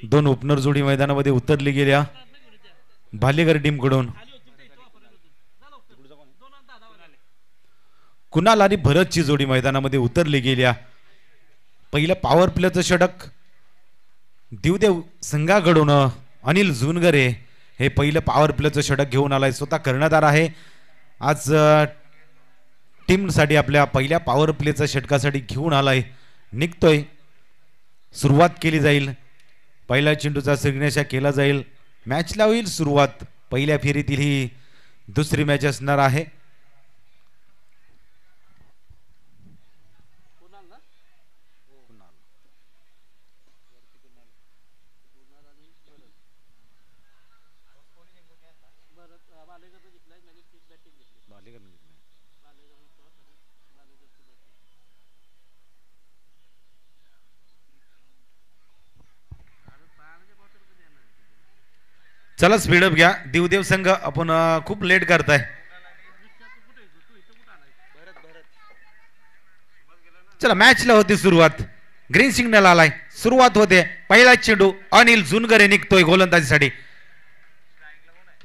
दोन ओपनर जोडी मैदानामध्ये उतरली गेल्या भालेकर टीम कडून. कुणाल आणि भरतची जोडी मैदानामध्ये उतरली गेल्या. पहिल्या पॉवर प्लेचं षटक दिवदेव संघाकडून अनिल झुनगरे हे पहिलं पॉवर प्लेचं षटक घेऊन आलाय. स्वतः कर्णधार आहे आज टीमसाठी. आपल्या पहिल्या पॉवर प्लेच्या षटकासाठी घेऊन आलाय. निघतोय. सुरुवात केली जाईल. पहिल्या चेंडूचा सिग्नेचर केला जाईल. मॅचला होईल सुरुवात. पहिल्या फेरीतील ही दुसरी मॅच असणार आहे. चला स्पीडअप घ्या. दिवदेव संघ आपण खूप लेट करताय. चला मॅचला होती सुरुवात. ग्रीन सिग्नल आलाय. सुरुवात होते. पहिला चेंडू अनिल झुनगरे निघतोय गोलंदाजीसाठी.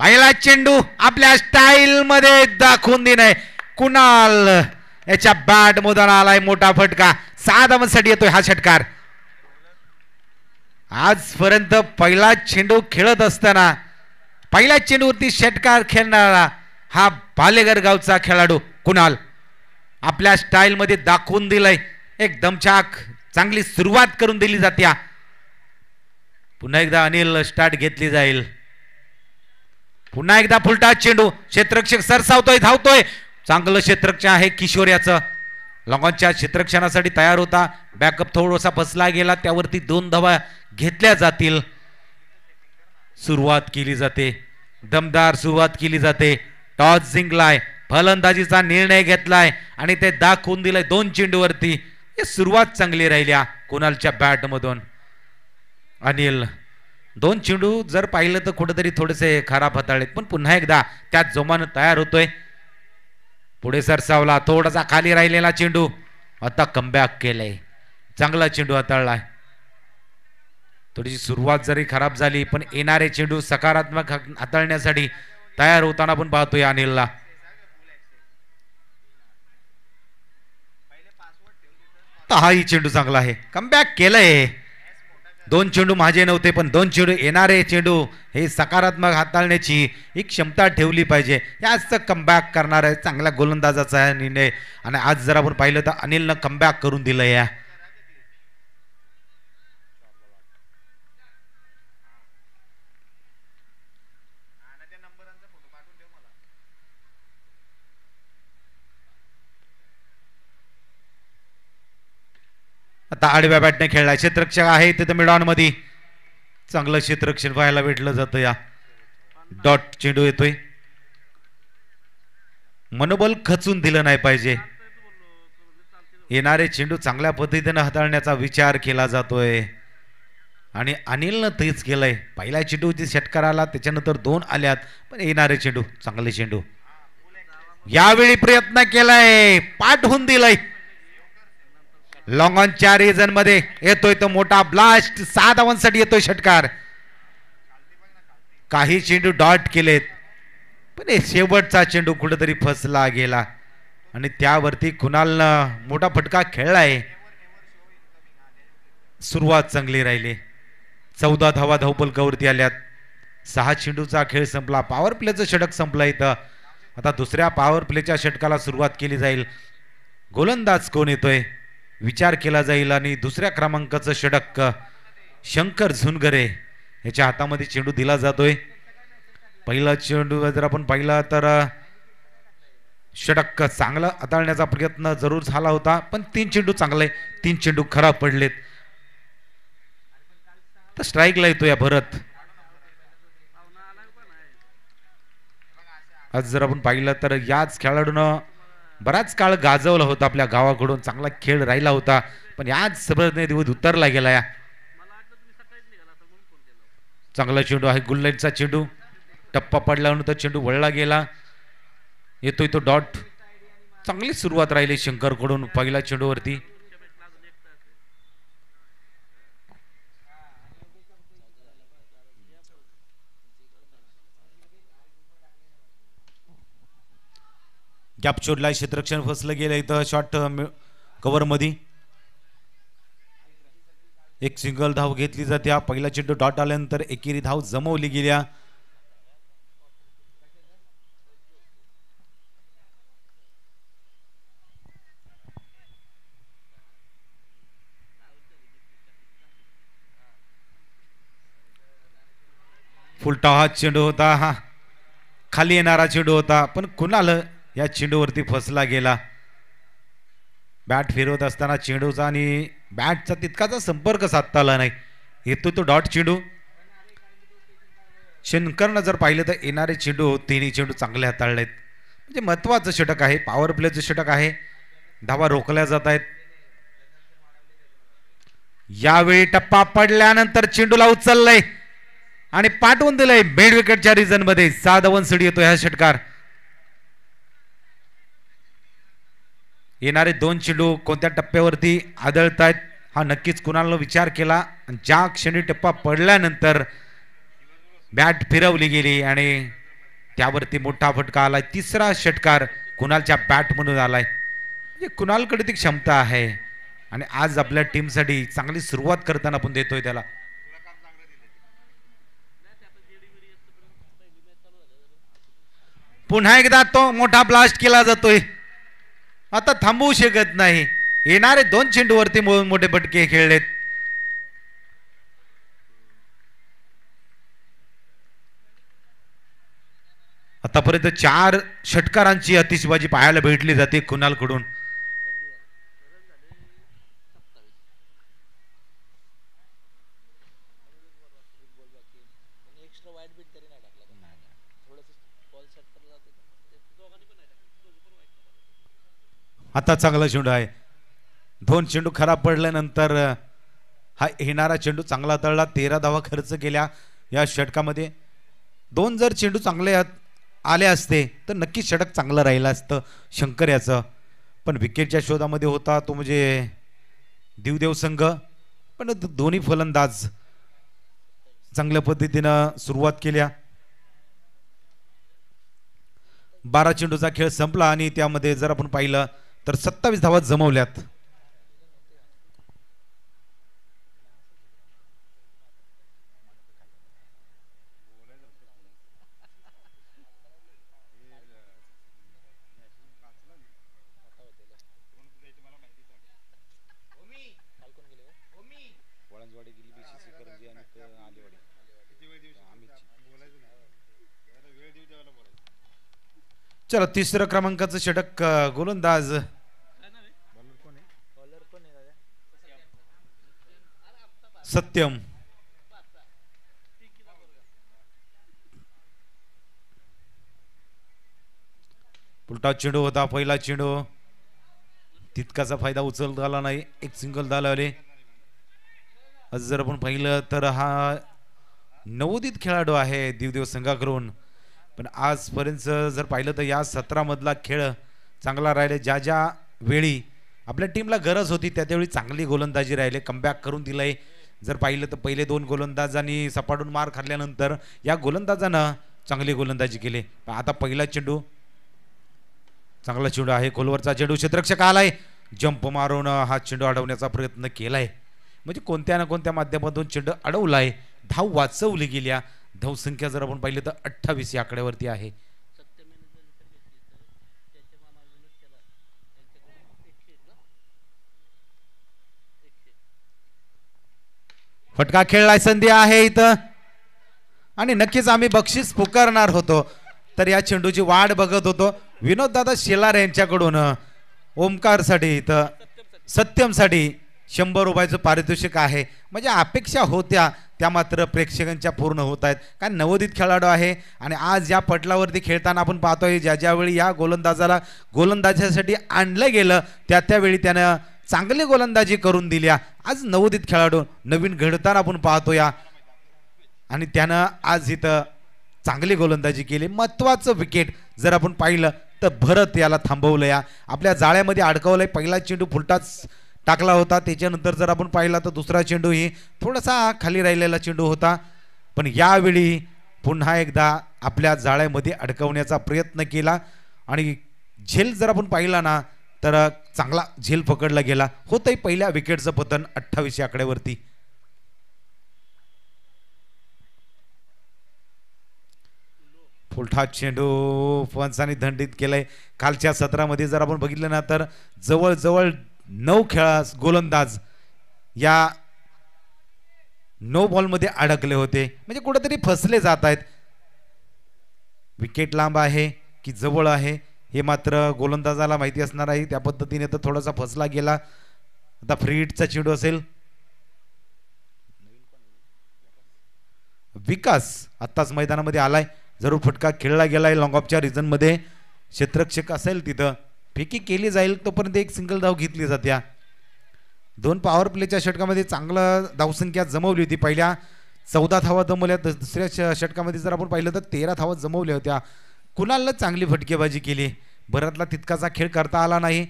पहिला चेंडू आपल्या स्टाईल मध्ये दाखवून देणे. कुणाल याच्या बॅट मधून आलाय मोठा फटका. 6 धावांसाठी येतोय हा षटकार. आजपर्यंत पहिला चेंडू खेळत असताना पहिल्या चेंडूवरती षटकार खेळणारा हा भालेकर गावचा खेळाडू कुणाल आपल्या स्टाईल मध्ये दाखवून दिलंय. एक दमछाक चांगली सुरुवात करून दिली जाते. पुन्हा एकदा अनिल स्टार्ट घेतली जाईल. पुन्हा एकदा फुलटा चेंडू. क्षेत्ररक्षक सरसावतोय, धावतोय. चांगलं क्षेत्ररक्षण आहे किशोर याचं. लॉंगॉनच्या क्षेत्ररक्षणासाठी तयार होता. बॅकअप थोडासा फसला गेला. त्यावरती 2 धावा घेतल्या जातील. सुरुवात केली जाते. दमदार सुरुवात केली जाते. टॉस जिंकलाय. फलंदाजीचा निर्णय घेतलाय आणि ते दाखवून दिलंय 2 चेंडूवरती. सुरुवात चांगली राहिल्या कुणालच्या बॅट मधून. अनिल 2 चेंडू जर पाहिलं तर कुठेतरी थोडेसे खराब हाताळलेत. पण पुन्हा एकदा त्यात जोमानं तयार होतोय. पुढे सरसावला. थोडासा खाली राहिलेला चेंडू आता कमबॅक केलंय. चांगला चेंडू हाताळलाय. थोडीशी सुरुवात जरी खराब झाली पण येणारे चेंडू सकारात्मक हाताळण्यासाठी तयार होताना पण पाहतोय अनिलला. हाही चेंडू चांगला आहे. कमबॅक केलंय. 2 चेंडू माझे नव्हते पण 2 चेंडू येणारे चेंडू हे सकारात्मक हाताळण्याची एक क्षमता ठेवली पाहिजे. याच कमबॅक करणार आहे. चांगल्या गोलंदाजाचा निर्णय. आणि आज जर आपण पाहिलं तर अनिलनं कमबॅक करून दिलंय. आता आडव्या बॅटने खेळलाय. क्षेत्ररक्षक आहे तिथे मिडॉन मध्ये. चांगलं क्षेत्ररक्षण पाहायला भेटलं जातं. या डॉट चेंडू येतोय. मनोबल खचून दिलं नाही पाहिजे. येणारे चेंडू चांगल्या पद्धतीने हाताळण्याचा विचार केला जातोय आणि अनिलनं तेच केलंय. पहिल्या चेंडूची षटकार आला. त्याच्यानंतर 2 आल्यात. पण येणारे चेंडू चांगले चेंडू यावेळी प्रयत्न केलाय. पाठवून दिलंय. लॉंग ऑन 4 रिजन मध्ये येतोय तो मोठा ब्लास्ट. 6 धावांसाठी येतोय षटकार. काही चेंडू डॉट केलेत पण शेवटचा चेंडू कुठेतरी फसला गेला आणि त्यावरती कुणालनं मोठा फटका खेळलाय. सुरुवात चांगली राहिली. 14 धावा धावपलकावरती आल्यात. 6 चेंडूचा खेळ संपला. पॉवर प्लेचं षटक संपलं. इथं आता दुसऱ्या पॉवर प्लेच्या षटकाला सुरुवात केली जाईल. गोलंदाज कोण येतोय विचार केला जाईल आणि दुसऱ्या क्रमांकाचं षटक शंकर झुनगरे याच्या हातामध्ये चेंडू दिला जातोय. पहिला चेंडू जर आपण पाहिला तर षटक चांगला हाताळण्याचा प्रयत्न जरूर झाला होता पण 3 चेंडू चांगले 3 चेंडू खराब पडलेत. तर स्ट्राईकला येतोय भरत. आज जर आपण पाहिलं तर याच खेळाडूनं बराच काळ गाजवला होता. आपल्या गावाकडून चांगला खेळ राहिला होता पण याच स्पर्धेत उतरला गेला. या चांगला चेंडू आहे. गुल्लाईचा चेंडू टप्पा पडल्यानंतर चेंडू वळला गेला. येतोय तो डॉट. चांगली सुरुवात राहिली शंकर कडून पहिल्या चेंडूवरती. गॅप शोधला, क्षेत्ररक्षण फसलं गेलं इथं शॉट कव्हर मध्ये. एक सिंगल धाव घेतली जाते. पहिला चेंडू डॉट आल्यानंतर एकेरी धाव जमवली गेल्या. फुलटा हा चेंडू होता, हा खाली येणारा चेंडू होता, पण कुणाल या चेंडूवरती फसला गेला. बॅट फिरवत असताना चेंडूचा आणि बॅटचा तितकाचा संपर्क साधता आला नाही. येतो तो डॉट चेंडू. शंकरनं जर पाहिलं तर येणारे चेंडू तिन्ही चेंडू चांगले हाताळलेत. म्हणजे महत्वाचं षटक आहे, पॉवर प्लेचं षटक आहे. धावा रोखल्या जात आहेत. यावेळी टप्पा पडल्यानंतर चेंडूला उचललंय आणि पाठवून दिलंय मिड विकेटच्या रिजन मध्ये. 6 धावांवर सडी येतो हा षटकार. येणारे 2 चेंडू कोणत्या टप्प्यावरती आदळतायत हा नक्कीच कुणाला विचार केला. ज्या क्षणी टप्पा पडल्यानंतर बॅट फिरवली गेली आणि त्यावरती मोठा फटका आलाय. तिसरा षटकार कुणालच्या बॅट म्हणून आलाय. म्हणजे कुणालकडे ती क्षमता आहे आणि आज आपल्या टीमसाठी चांगली सुरुवात करताना आपण देतोय त्याला. पुन्हा एकदा तो मोठा ब्लास्ट केला जातोय. आता थांबवू शकत नाही. येणारे 2 चेंडूवरती मोठे फटके खेळलेत. आतापर्यंत 4 षटकारांची अतिशबाजी पाहायला भेटली जाते कुणालकडून. आता चांगला चेंडू आहे. 2 चेंडू खराब पडल्यानंतर हा येणारा चेंडू चांगला तळला. 13 धावा खर्च केल्या या षटकामध्ये. 2 जर चेंडू चांगले आले असते तर नक्की षटक चांगलं राहिलं असतं शंकर याचं. पण विकेटच्या शोधामध्ये होता तो म्हणजे दिवदेव संघ. पण दोन्ही फलंदाज चांगल्या पद्धतीनं सुरुवात केल्या. 12 चेंडूचा खेळ संपला आणि त्यामध्ये जर आपण पाहिलं तर 27 धावा जमवल्यात. चला तिसरं क्रमांकाचं षटक गोलंदाज सत्यम. उलटा चेंडू होता. पहिला चेंडू तितकाचा फायदा उचलता आला नाही. एक सिंगल धाव आले. आज जर आपण पाहिलं तर हा नवोदित खेळाडू आहे दिवदेव संघाकडून. पण आजपर्यंत जर पाहिलं तर या 17 मधला खेळ चांगला राहिले. ज्या ज्या वेळी आपल्या टीमला गरज होती त्यावेळी चांगली गोलंदाजी राहिले. कमबॅक करून दिलंय. जर पाहिलं तर पहिले 2 गोलंदाजांनी सपाटून मार खाल्ल्यानंतर या गोलंदाजानं चांगली गोलंदाजी केली. आता पहिला चेंडू चांगला चेंडू आहे. खोलवरचा चेंडू क्षेत्ररक्षक आलाय. जंप मारून हा चेंडू अडवण्याचा प्रयत्न केलाय. म्हणजे कोणत्या ना कोणत्या माध्यमातून चेंडू अडवलाय. धाव वाचवली गेल्या. धावसंख्या जर आपण पाहिलं तर 28 या आकड्यावरती आहे. फटका खेळलाय. संधी आहे इथं आणि नक्कीच आम्ही बक्षीस पुकारणार होतो तर या चेंडूची वाट बघत होतो. विनोद दादा शेलार यांच्याकडून ओमकार साठी इथं सत्यम साठी 100 रुपयाचं पारितोषिक आहे. म्हणजे अपेक्षा होत्या त्या मात्र प्रेक्षकांच्या पूर्ण होत आहेत. कारण नवोदित खेळाडू आहे आणि आज या पटलावरती खेळताना आपण पाहतोय ज्या ज्यावेळी या गोलंदाजाला गोलंदाजीसाठी आणलं गेलं त्यावेळी त्यानं चांगली गोलंदाजी करून दिल्या. आज नवोदित खेळाडू नवीन घडताना आपण पाहतो या आणि त्यानं आज इथं चांगली गोलंदाजी केली. महत्वाचं विकेट जर आपण पाहिलं तर भरत याला थांबवलं. या आपल्या जाळ्यामध्ये अडकवलंय. पहिला चेंडू फुलटाच टाकला होता. त्याच्यानंतर जर आपण पाहिला तर दुसरा चेंडू ही थोडासा खाली राहिलेला चेंडू होता. पण यावेळी पुन्हा एकदा आपल्या जाळ्यामध्ये अडकवण्याचा प्रयत्न केला आणि झेल जर आपण पाहिला ना तर चांगला झेल पकडला गेला होतंय पहिल्या विकेटचं पतन 28 आकड्यावरती. फुलठा चेंडू पंचांनी दंडित केलाय. कालच्या सत्रामध्ये जर आपण बघितलं ना तर जवळजवळ 9 गोलंदाज या 9 बॉलमध्ये अडकले होते, म्हणजे कुठेतरी फसले जात आहेत. विकेट लांब आहे की जवळ आहे हे मात्र गोलंदाजाला माहिती असणार आहे. त्या पद्धतीने तर थोडासा फसला गेला. आता फ्री हिटचा चेंडू असेल. विकास आत्ताच मैदानामध्ये आलाय. जरूर फटका खेळला गेलाय लॉंग ऑफच्या रिजन मध्ये. क्षेत्ररक्षक असेल तिथं फेकी केली जाईल तोपर्यंत एक सिंगल धाव घेतली जात्या. 2 पॉवर प्लेच्या षटकामध्ये चांगलं धावसंख्या जमवली होती. पहिल्या 14 धावा जमवल्या. दुसऱ्या षटकामध्ये जर आपण पाहिलं तर 13 धावा जमवल्या होत्या. कुणालनं चांगली फटकेबाजी केली. भरतला तितकाचा खेळ करता आला नाही.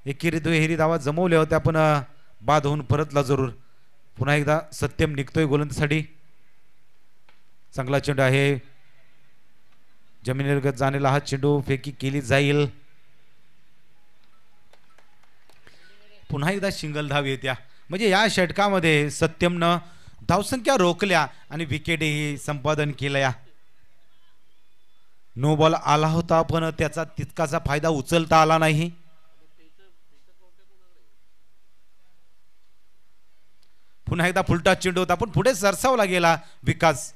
एकेरी दुहेरी धावा जमवल्या होत्या पण बाद होऊन परतला जरूर. पुन्हा एकदा सत्यम निघतोय गोलंदाजीसाठी. चांगला चेंडू आहे. जमिनीलगत जाणेला हा चेंडू फेकी केली जाईल. पुन्हा एकदा सिंगल धाव येत्या. म्हणजे या षटकामध्ये सत्यमनं धावसंख्या रोखल्या आणि विकेटही संपादन केल्या. नो बॉल आला होता पण त्याचा तितकाचा फायदा उचलता आला नाही. पुन्हा एकदा फुलटा चेंडू होता पण पुढे सरसावला गेला विकास.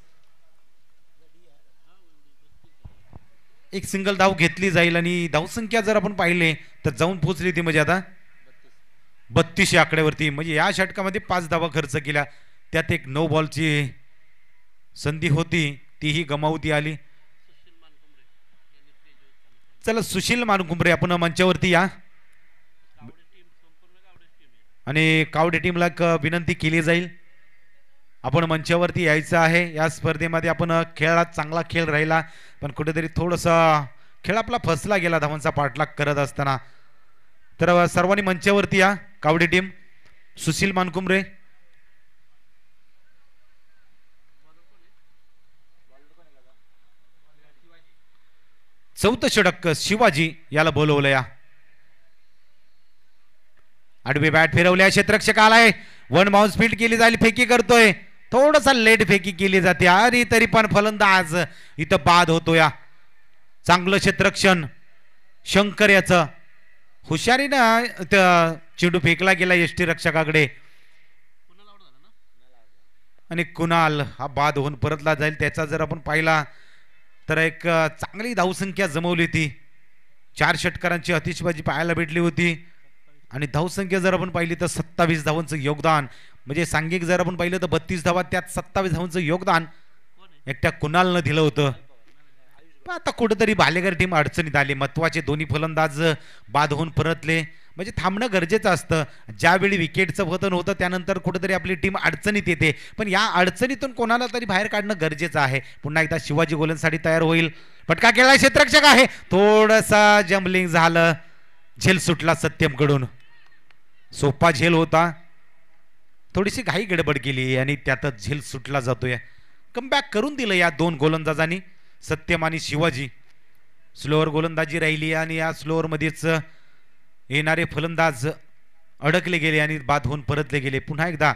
एक सिंगल धाव घेतली जाईल आणि धावसंख्या जर आपण पाहिले तर जाऊन पोहोचली ती म्हणजे आता 32 आकड्यावरती. म्हणजे या षटकामध्ये 5 धावा खर्च केल्या. त्यात एक 9 बॉलची संधी होती तीही गमावती आली. चला सुशील मानकुंबरे आपण मंचावरती या आणि कावडे टीमला एक विनंती केली जाईल. आपण मंचावरती यायचं आहे. या स्पर्धेमध्ये आपण खेळात चांगला खेळ राहिला पण कुठेतरी थोडासा खेळ आपला फसला गेला धावांचा पाठलाग करत असताना. तर सर्वांनी मंचावरती या. कावडी टीम सुशील मानकुंबरे. चौथं षटक शिवाजी याला बोलवलं. या आडवी बॅट फिरवल्या. क्षेत्ररक्षक आलाय. 1 बाउन्स फील्ड केली जाईल. फेकी करतोय. थोडासा लेट फेकी केली जाते आणि तरी पण फलंदाज इथं बाद होतो. या चांगलं क्षेत्ररक्षण शंकर याचं हुशारीनं चेंडू फेकला गेला यष्टी रक्षकाकडे आणि कुणाल हा बाद होऊन परतला जाईल. त्याचा जर आपण पाहिला तर एक चांगली धावसंख्या जमवली होती. 4 षटकारांची आतिषबाजी पाहायला भेटली होती आणि धावसंख्या जर आपण पाहिली तर 27 धावांचं योगदान. म्हणजे सांघिक जर आपण पाहिलं तर 32 धावा त्यात 27 धावांचं योगदान एकट्या कुणालनं दिलं होतं. आता कुठेतरी भालेकर टीम अडचणीत आली. महत्वाचे दोन्ही फलंदाज बाद होऊन परतले. म्हणजे थांबणं गरजेचं असतं. ज्यावेळी विकेटचं पतन होतं त्यानंतर कुठेतरी आपली टीम अडचणीत येते पण या अडचणीतून कोणाला तरी बाहेर काढणं गरजेचं आहे. पुन्हा एकदा शिवाजी गोलंदाजीसाठी तयार होईल. फटका केला. क्षेत्ररक्षक आहे. थोडंसा जम्बलिंग झालं. झेल सुटला सत्यमकडून. सोपा झेल होता. थोडीशी घाई गडबड केली आणि त्यातच झेल सुटला जातोय. कमबॅक करून दिलं या 2 गोलंदाजांनी सत्यम आणि शिवाजी. स्लोअर गोलंदाजी राहिली आणि या स्लोअर मध्येच येणारे फलंदाज अडकले गेले आणि बाद होऊन परतले गेले. पुन्हा एकदा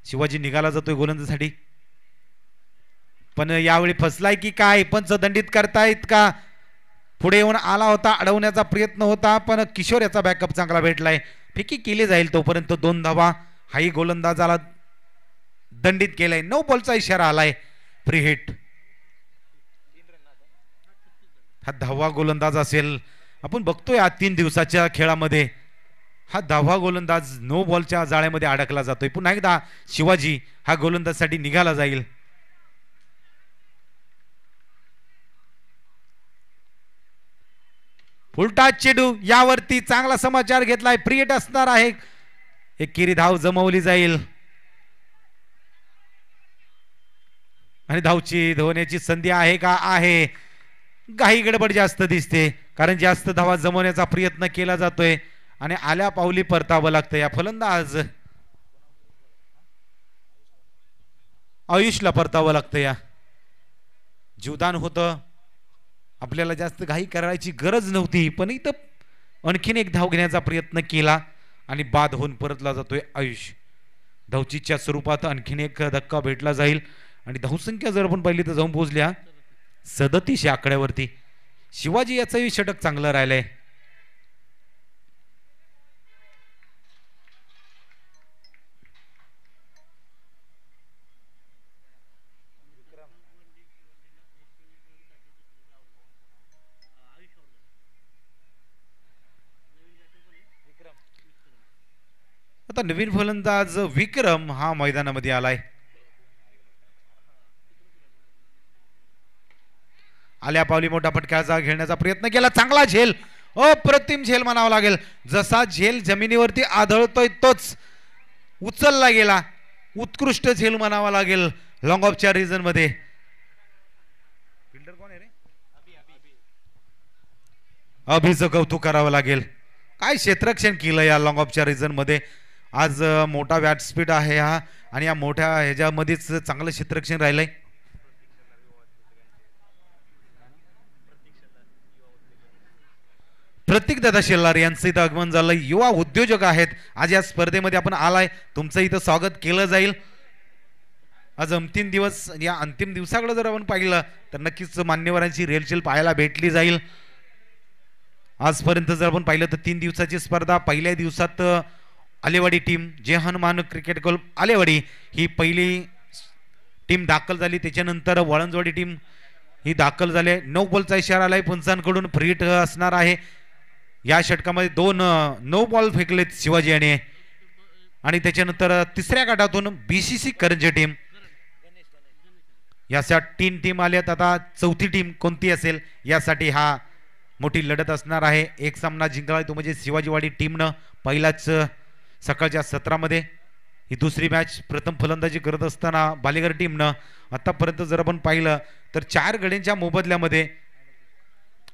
शिवाजी निघाला जातोय गोलंदाजीसाठी पण यावेळी फसलाय की काय. पंच दंडित करतायत का. पुढे येऊन आला होता. अडवण्याचा प्रयत्न होता पण किशोर याचा बॅकअप चांगला भेटलाय. फेकी केली जाईल तोपर्यंत 2 धावा. हाही गोलंदाजाला दंडित केलाय. 9 बॉलचा इशारा आलाय. Free hit. हा 10वा गोलंदाज असेल. आपण बघतोय आज 3 दिवसाच्या खेळामध्ये हा 10वा गोलंदाज 9 बॉलच्या जाळ्यामध्ये अडकला जातोय. पुन्हा एकदा शिवाजी हा गोलंदाजीसाठी निघाला जाईल. फुलटा चेंडू यावरती चांगला समाचार घेतलाय. फ्री हिट असणार आहे. एकेरी धाव जमवली जाईल आणि धावची धवण्याची संधी आहे का. आहे. घाई गडबड जास्त दिसते कारण जास्त धावा जमवण्याचा प्रयत्न केला जातोय आणि आल्या पावली परतावं लागतं. या फलंदाज आयुषला परतावं लागतं. या जीवदान होतं आपल्याला जास्त घाई करायची गरज नव्हती, पण इथं आणखीन एक धाव घेण्याचा प्रयत्न केला आणि बाद होऊन परतला जातोय आयुष. धावचीच्या स्वरूपात आणखीन एक धक्का भेटला जाईल आणि धावसंख्या जर आपण पाहिली तर जाऊन पोहोचल्या 37 आकड्यावरती. शिवाजी याचंही षटक चांगलं राहिलंय. आता नवीन फलंदाज विक्रम हा मैदानामध्ये आलाय. आल्या पावली मोठा फटक्याचा घेण्याचा प्रयत्न केला. चांगला झेल, अप्रतिम झेल म्हणावा लागेल. जसा झेल जमिनीवरती आढळतोय तोच उचलला गेला. उत्कृष्ट झेल म्हणावा लागेल. लॉंग ऑफच्या रिजन मध्ये फिल्डर कोण आहे रे? अभिचं कौतुक करावं लागेल. काय क्षेत्ररक्षण केलं या लॉंग ऑफच्या रिजन मध्ये. आज मोठा बॅट स्पीड आहे हा आणि या मोठ्या ह्याच्यामध्येच चांगलं क्षेत्ररक्षण राहिलंय. प्रतीक दादा शेलार यांचं इथं आगमन झालं. युवा उद्योजक आहेत. आज या स्पर्धेमध्ये आपण आलाय, तुमचं इथं स्वागत केलं जाईल. आज अंतिम दिवस, या अंतिम दिवसाकडे जर आपण पाहिलं तर नक्कीच मान्यवरांची रेलचेल पाहायला भेटली जाईल. आजपर्यंत जर आपण पाहिलं तर 3 दिवसाची स्पर्धा. पहिल्या दिवसात आलेवाडी टीम, जे हनुमान क्रिकेट क्लब आलेवाडी ही पहिली टीम दाखल झाली. त्याच्यानंतर वळंजवाडी टीम ही दाखल झाली. 9 बॉलचा इशारा आलाय पंचांकडून. फ्री हिट असणार आहे. या षटकामध्ये 2 9 बॉल फेकलेत शिवाजी याने. आणि त्याच्यानंतर तिसऱ्या गटातून बीसीसी करंजे टीम, याच्या 3 टीम आल्यात. आता चौथी टीम कोणती असेल यासाठी हा मोठी लढत असणार आहे. एक सामना जिंकला तो म्हणजे शिवाजीवाडी टीमनं पहिलाच सकाळच्या सत्रामध्ये. ही दुसरी मॅच प्रथम फलंदाजी करत असताना बालेगर टीमनं आतापर्यंत जर आपण पाहिलं तर 4 गड्यांच्या मोबदल्यामध्ये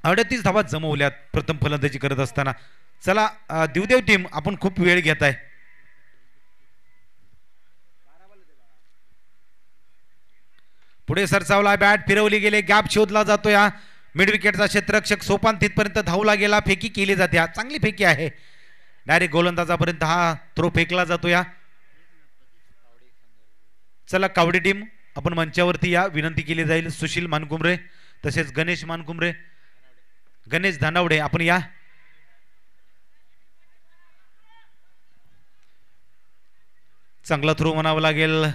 38 धावा जमवल्यात प्रथम फलंदाजी करत असताना. चला दिवदेव टीम, आपण खूप वेळ घेत आहे. पुढे सरसावला, बॅट फिरवली गेले, गॅप शोधला जातो. या मिड विकेटचा क्षेत्ररक्षक सोपान तिथपर्यंत धावला गेला. फेकी केली जाते. चांगली फेकी आहे. डायरेक्ट गोलंदाजापर्यंत हा थ्रो फेकला जातो. या चला कावडी टीम, आपण मंचावरती या. विनंती केली जाईल सुशील मानकुमरे तसेच गणेश मानकुमरे, गणेश धानावडे, आपण या. चांगला थ्रो म्हणावं लागेल.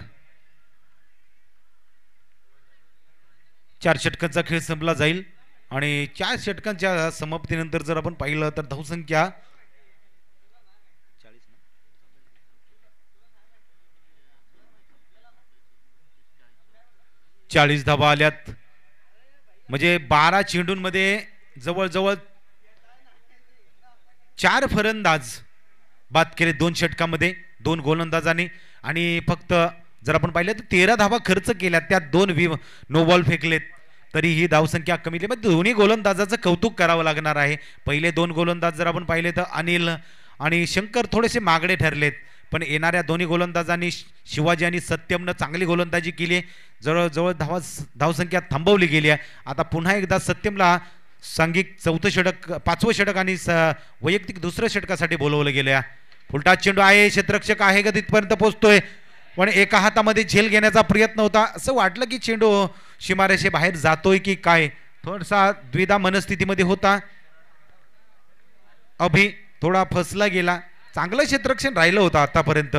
4 षटकांचा खेळ संपला जाईल आणि 4 षटकांच्या समाप्तीनंतर जर आपण पाहिलं तर धावसंख्या 40 धावा आल्यात. म्हणजे 12 चेंडूंमध्ये जवळजवळ 4 फलंदाज बाद केले 2 षटकामध्ये, 2 गोलंदाजांनी. आणि फक्त जर आपण पाहिलं तर 13 धावा खर्च केल्या, त्यात 2 नो बॉल फेकलेत. तरी ही धावसंख्या कमी. दोन्ही गोलंदाजाचं कौतुक करावं लागणार आहे. पहिले 2 गोलंदाज जर आपण पाहिले तर अनिल आणि शंकर थोडेसे मागडे ठरलेत, पण येणाऱ्या दोन्ही गोलंदाजांनी शिवाजी आणि सत्यमनं चांगली गोलंदाजी केली. जवळजवळ धावसंख्या थांबवली गेली आहे. आता पुन्हा एकदा सत्यमला सांघिक 4थं षटक, 5वं षटक आणि वैयक्तिक 2ऱ्या षटकासाठी बोलवलं गेलं. फुलटा चेंडू आहे, क्षेत्ररक्षक आहे का तिथपर्यंत पोहोचतोय, पण एका हातामध्ये झेल घेण्याचा प्रयत्न होता. असं वाटलं की चेंडू सीमारेषे बाहेर जातोय की काय, थोडासा द्विधा मनस्थितीमध्ये होता. अभि थोडा फसला गेला. चांगलं क्षेत्ररक्षण राहिलं होतं आतापर्यंत,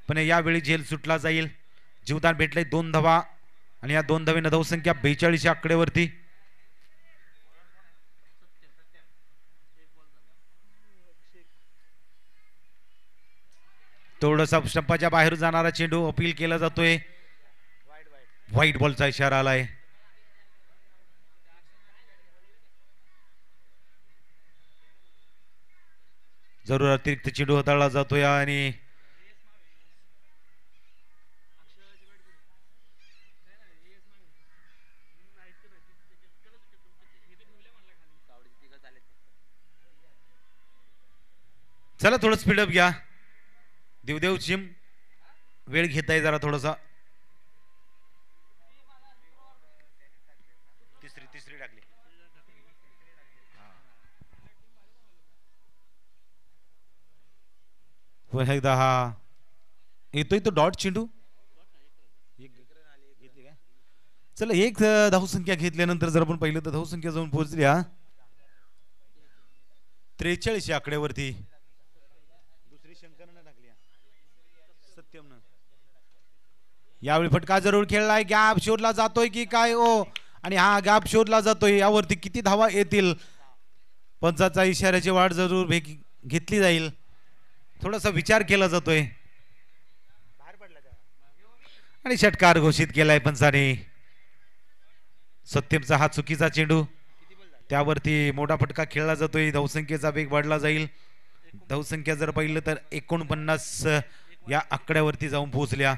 पण यावेळी झेल सुटला जाईल. जीवदान भेटले 2 धावा आणि या 2 धावेनं धावसंख्या 42 आकड्यावरती. थोडासा स्टंपाच्या बाहेर जाणारा चेंडू अपील केला जातोय. व्हाईट बॉलचा इशारा आलाय. जरूर अतिरिक्त चेंडू हाताळला जातोय आणि चला थोडं स्पीडअप घ्या. देवदेव चिम वेळ घेताय जरा थोडासा. तिसरी टाकली. पुन्हा एकदा हा येतोय तो डॉट चेंडू. चला एक धावसंख्या घेतल्यानंतर जर आपण पाहिलं तर धावसंख्या जाऊन पोहोचली हा 43 या आकड्यावरती. दुसरी शंकरनं टाकली सत्यमनं. यावेळी फटका जरूर खेळलाय. गॅप शोधला जातोय की काय ओ, आणि हा गॅप शोधला जातोय. यावरती किती धावा येतील पंचाचा इशाऱ्याची वाट जरूर घेतली जाईल. थोडासा विचार केला जातोय आणि षटकार घोषित केलाय पंचाने. सत्यमचा हा चुकीचा चेंडू, त्यावरती मोठा फटका खेळला जातोय. धावसंख्येचा वेग वाढला जाईल. धावसंख्या जर पाहिलं तर 49 या आकड्यावरती जाऊन पोहोचल्या.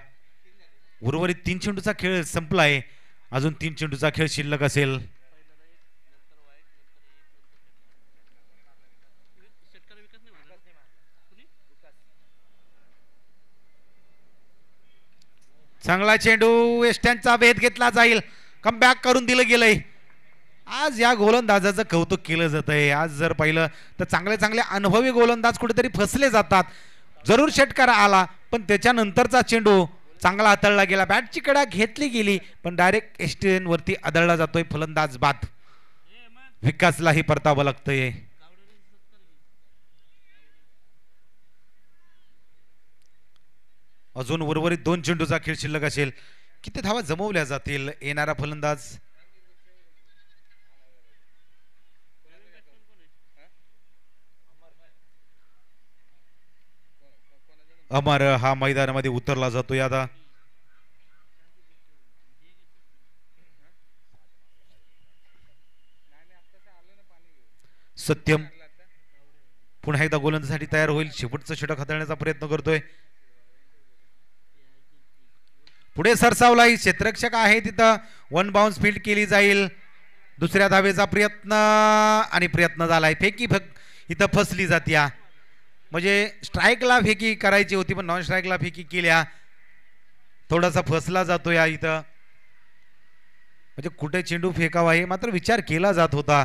उर्वरित 3 चेंडूचा खेळ संपलाय. अजून 3 चेंडूचा खेळ शिल्लक असेल. चांगला चेंडू, वेस्टर्नचा भेद घेतला जाईल. कमबॅक करून दिलं गेलंय. आज या गोलंदाजाचं कौतुक केलं जात आहे. आज जर पाहिलं तर चांगले चांगले अनुभवी गोलंदाज कुठेतरी फसले जातात. जरूर षटकार आला पण त्याच्यानंतरचा चेंडू चांगला हाताळला गेला. बॅटची कडा घेतली गेली पण डायरेक्ट एस्टेन वरती आदळला जातोय. फलंदाज बाद. विकासलाही परतावं लागतंय. अजून उर्वरित 2 चेंडूचा खेळ शिल्लक असेल. किती धावा जमवल्या जातील. येणारा फलंदाज अमर हा मैदानामध्ये उतरला जातोय. आता सत्यम पुन्हा एकदा गोलंदाजीसाठी तयार होईल. शेवटचं षटक हाताळण्याचा प्रयत्न करतोय. पुढे सरसावलाही क्षेत्ररक्षक आहे तिथं. 1 बाउन्स फील्ड केली जाईल. दुसऱ्या धावेचा प्रयत्न आणि प्रयत्न झालाय. फेकी इथं फसली जात्या. म्हणजे स्ट्राईकला फेकी करायची होती पण नॉन स्ट्राईकला फेकी केल्या. थोडासा फसला जातो या इथं. म्हणजे कुठे चेंडू फेकावा हे मात्र विचार केला जात होता.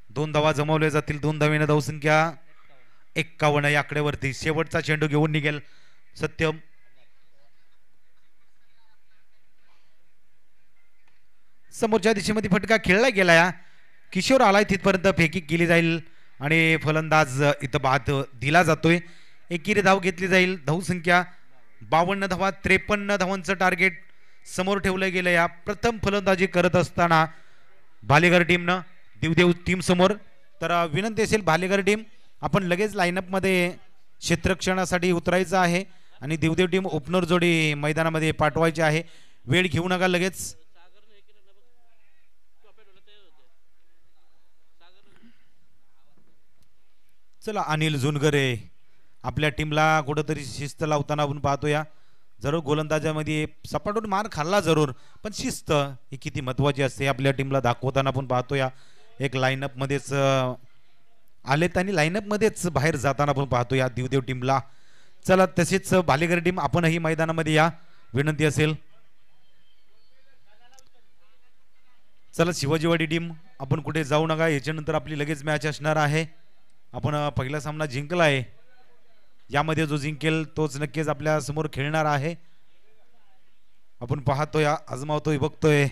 2 धावा जमवल्या जातील. 2 धावेने धावसंख्या 51 या आकड्यावरती. शेवटचा चेंडू घेऊन निघेल सत्यम. समोरच्या दिशेमध्ये फटका खेळला गेला. किशोर आलाय तिथपर्यंत फेकी केली जाईल आणि फलंदाज इथं बाद दिला जातोय. एकेरी धाव घेतली जाईल. धावसंख्या 52 धावा. 53 धावांचं टार्गेट समोर ठेवलं गेलं. या प्रथम फलंदाजी करत असताना भालेकर टीमनं देवदेव टीम समोर. तर विनंती असेल भालेकर टीम आपण लगेच लाईनअप मध्ये क्षेत्ररक्षणासाठी उतरायचं आहे आणि देवदेव टीम ओपनर जोडी मैदानामध्ये पाठवायची आहे. वेळ घेऊ नका लगेच. चला अनिल जुनगरे आपल्या टीमला कुठंतरी शिस्त लावताना आपण पाहतोया. जरूर गोलंदाजामध्ये सपाटून मार खाल्ला जरूर पण शिस्त ही किती महत्वाची असते आपल्या टीमला दाखवताना आपण पाहतोया. एक लाईनअप मध्येच आलेत आणि लाईनअप मध्येच बाहेर जाताना आपण पाहतोया देवदेव टीमला. चला तसेच भालेकर टीम आपणही मैदानामध्ये या विनंती असेल. चला शिवाजीवाडी टीम आपण कुठे जाऊ नका. याच्यानंतर आपली लगेच मॅच असणार आहे. आपण पहिला सामना जिंकला आहे. यामध्ये जो जिंकेल तोच नक्कीच आपल्या समोर खेळणार आहे. आपण पाहतोय आजमावतोय बघतोय.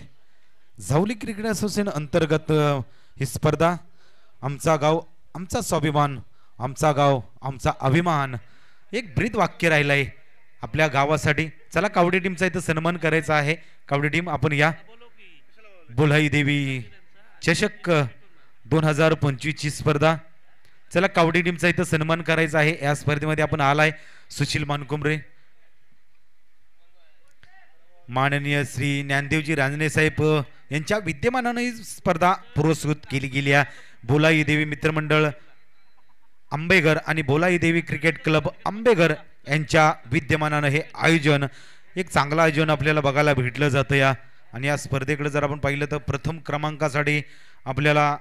झावली क्रिकेट असोसिएशन अंतर्गत ही स्पर्धा. आमचा गाव आमचा स्वाभिमान, आमचा गाव आमचा अभिमान. एक ब्रीद वाक्य राहिलंय आपल्या गावासाठी. चला कावडी टीमचा इथं सन्मान करायचा आहे. कावडी टीम आपण या. बोलाई देवी चषक 2025 ची स्पर्धा. चला कावडी टीमचा इथं सन्मान करायचा आहे. या स्पर्धेमध्ये आपण आलाय सुशील मानकुमरे, माननीय श्री ज्ञानदेवजी रांजणे साहेब यांच्या विद्यमानाने ही स्पर्धा पुरस्कृत केली गेली आहे. बोलाई देवी मित्रमंडळ आंबेघर आणि बोलाई देवी क्रिकेट क्लब आंबेघर यांच्या विद्यमानाने हे आयोजन, एक चांगलं आयोजन आपल्याला बघायला भेटलं जातं या. आणि या स्पर्धेकडे जर आपण पाहिलं तर प्रथम क्रमांकासाठी आपल्याला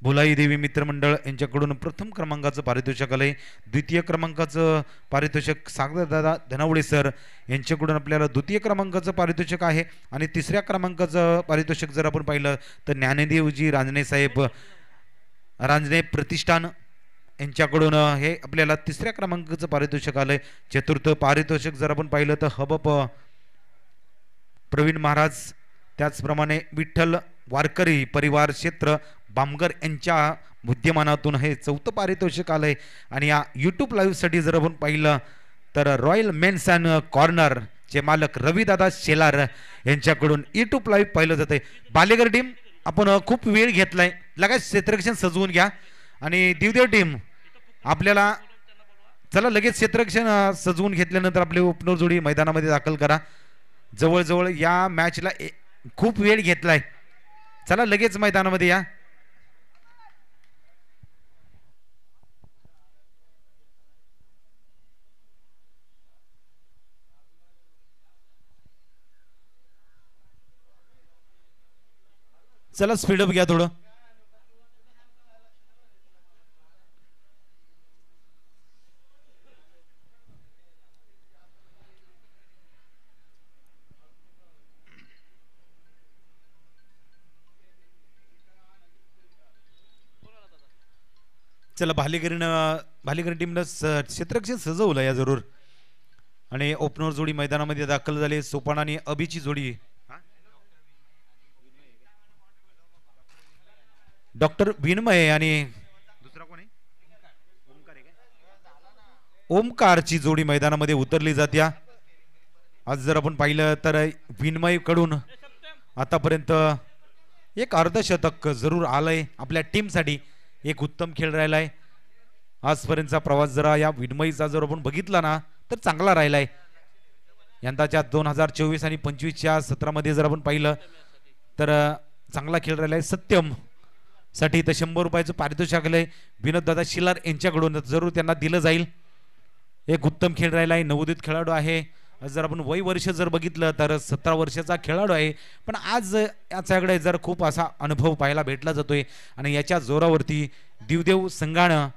बोलाई देवी मित्रमंडळ यांच्याकडून प्रथम क्रमांकाचं पारितोषिक आलंय. द्वितीय क्रमांकाचं पारितोषिक सागरदादा धनावडे सर यांच्याकडून आपल्याला द्वितीय क्रमांकाचं पारितोषिक आहे. आणि तिसऱ्या क्रमांकाचं पारितोषिक जर आपण पाहिलं तर ज्ञानदेवजी रांजणे साहेब रांजणे प्रतिष्ठान यांच्याकडून हे आपल्याला तिसऱ्या क्रमांकाचं पारितोषिक आलंय. चतुर्थ पारितोषिक जर आपण पाहिलं तर हबप प्रवीण महाराज, त्याचप्रमाणे विठ्ठल वारकरी परिवार क्षेत्र बामगर यांच्या बुद्धिमानातून हे चौथं पारितोषिक आलंय. आणि या यूट्यूब लाईव्हसाठी जर आपण पाहिलं तर रॉयल मेन्स अँड कॉर्नर चे मालक रविदादा शेलार यांच्याकडून यूट्यूब लाईव्ह पाहिलं जाते. बालेगर टीम आपण खूप वेळ घेतलाय, लगेच क्षेत्ररक्षण सजवून घ्या. आणि दिवदेव टीम आपल्याला चला लगेच क्षेत्ररक्षण सजवून घेतल्यानंतर आपली ओपनर जोडी मैदानामध्ये दाखल करा. जवळजवळ या मॅचला खूप वेळ घेतलाय, चला लगेच मैदानामध्ये या. चला स्पीडअप घ्या थोडं. चला भालेकरी टीमनं क्षेत्ररक्षण सजवलं या जरूर. आणि ओपनर जोडी मैदानामध्ये दाखल झाले. सोपान आणि अभिची जोडी डॉक्टर विनमय आणि दुसरा कोण आहे ओमकारची जोडी मैदानामध्ये उतरली जात्या. आज जर आपण पाहिलं तर विनमय कडून आतापर्यंत एक अर्धशतक जरूर आलंय आपल्या टीमसाठी. एक उत्तम खेळ राहिलाय आजपर्यंतचा प्रवास. जरा या विनमयीचा जर आपण बघितला ना तर चांगला राहिलाय. यंदाच्या 2024 आणि 25च्या सत्रामध्ये जर आपण पाहिलं तर चांगला खेळ राहिलाय. सत्यम साठी तर 100 रुपयाचं पारितोषिक आलंय विनोददादा शिलार यांच्याकडून, जरूर त्यांना दिलं जाईल. एक उत्तम खेळ राहिलाय. नवोदित खेळाडू आहे. जर आपण वय वर्ष जर बघितलं तर 17 वर्षाचा खेळाडू आहे, पण आज याच्याकडे जर खूप असा अनुभव पाहायला भेटला जातोय. आणि याच्या जोरावरती दिवदेव संघानं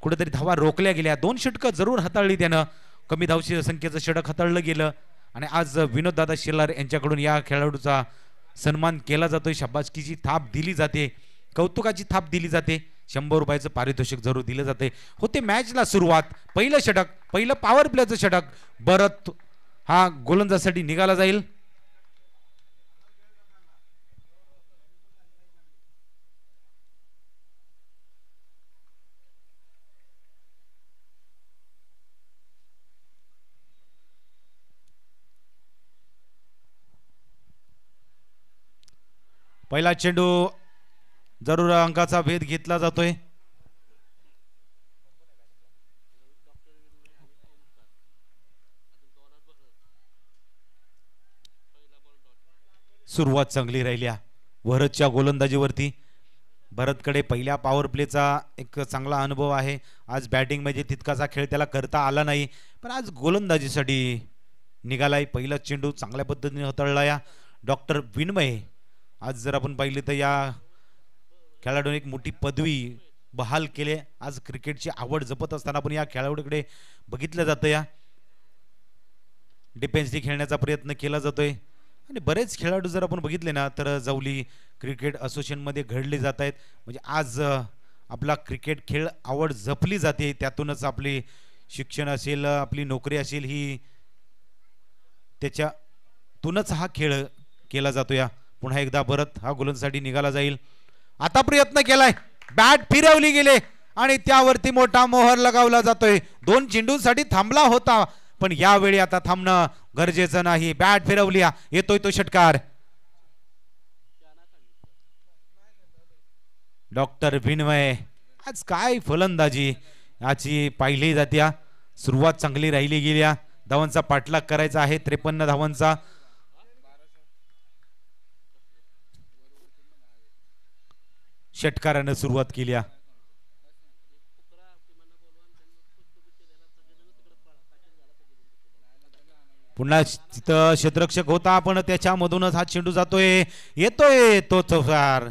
कुठेतरी धावा रोखल्या गेल्या. 2 षटकं जरूर हाताळली त्यानं. कमी धावशी संख्येचं षटक हाताळलं गेलं. आणि आज विनोददादा शिलार यांच्याकडून या खेळाडूचा सन्मान केला जातोय. शाबासकीची थाप दिली जाते, कौतुकाची थाप दिली जाते. 100 रुपयाचं पारितोषिक जरूर दिलं जाते. होते मॅचला सुरुवात. पहिलं षटक, पहिलं पॉवर प्लेचं षटक. भरत हा गोलंदाजासाठी निघाला जाईल. पहिला चेंडू जरूर अंकाचा भेद घेतला जातोय. सुरुवात चांगली राहिल्या भरतच्या गोलंदाजीवरती. भरतकडे पहिल्या पॉवर प्लेचा एक चांगला अनुभव आहे. आज बॅटिंग म्हणजे तितकाचा खेळ त्याला करता आला नाही, पण आज गोलंदाजीसाठी निघालाय. पहिला चेंडू चांगल्या पद्धतीने हाताळला या डॉक्टर विनमय. आज जर आपण पाहिले तर या खेळाडूने एक मोठी पदवी बहाल केली. आज क्रिकेटची आवड जपत असताना पण या खेळाडूकडे बघितलं जातं. या डिफेन्सनी खेळण्याचा प्रयत्न केला जातोय. आणि बरेच खेळाडू जर आपण बघितले ना तर जावली क्रिकेट असोसिएशनमध्ये घडले जात आहेत. म्हणजे आज आपला क्रिकेट खेळ आवड जपली जाते. त्यातूनच आपले शिक्षण असेल, आपली नोकरी असेल, ही त्याच्यातूनच हा खेळ केला जातो. या पुन्हा एकदा भरत हा गोलंदाजीसाठी निघाला जाईल. आता प्रयत्न केलाय, बॅट फिरवली गेले आणि त्यावरती मोठा मोहर लगावला जातोय. 2 चेंडूंसाठी थांबला होता, पण यावेळी आता थांबणं गरजेचं नाही. बॅट फिरवली, येतोय तो षटकार. डॉक्टर विनमय आज काय फलंदाजी याची पाहिली जाते. सुरुवात चांगली राहिली गेल्या. धावांचा पाठलाग करायचा आहे. 53 धावांचा. षटकाराने सुरुवात केली. पुन्हा तिथं क्षेत्ररक्षक होता, पण त्याच्यामधूनच हा चेंडू जातोय. येतोय तो चौकार.